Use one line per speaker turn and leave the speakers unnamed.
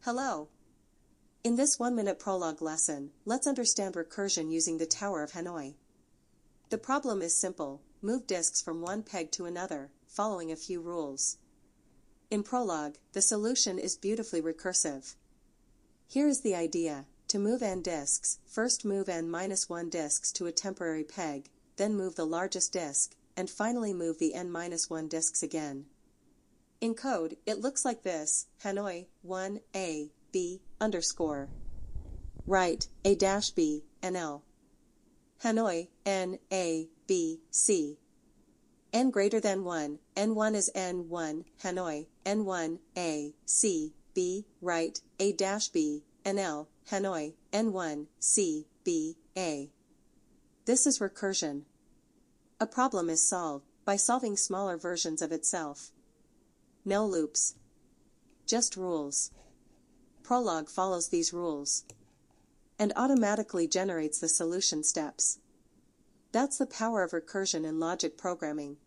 Hello! In this 1-minute Prolog lesson, let's understand recursion using the Tower of Hanoi. The problem is simple: move disks from one peg to another, following a few rules. In Prolog, the solution is beautifully recursive. Here is the idea: to move n disks, first move n-1 disks to a temporary peg, then move the largest disk, and finally move the n-1 disks again. In code, it looks like this: Hanoi 1 a b underscore right a dash b nl Hanoi n a b c n greater than 1 n1 is n1 Hanoi n1 a c b right a dash b nl Hanoi n1 c b a. This is recursion. A problem is solved by solving smaller versions of itself. No loops. Just rules. Prolog follows these rules and automatically generates the solution steps. That's the power of recursion in logic programming.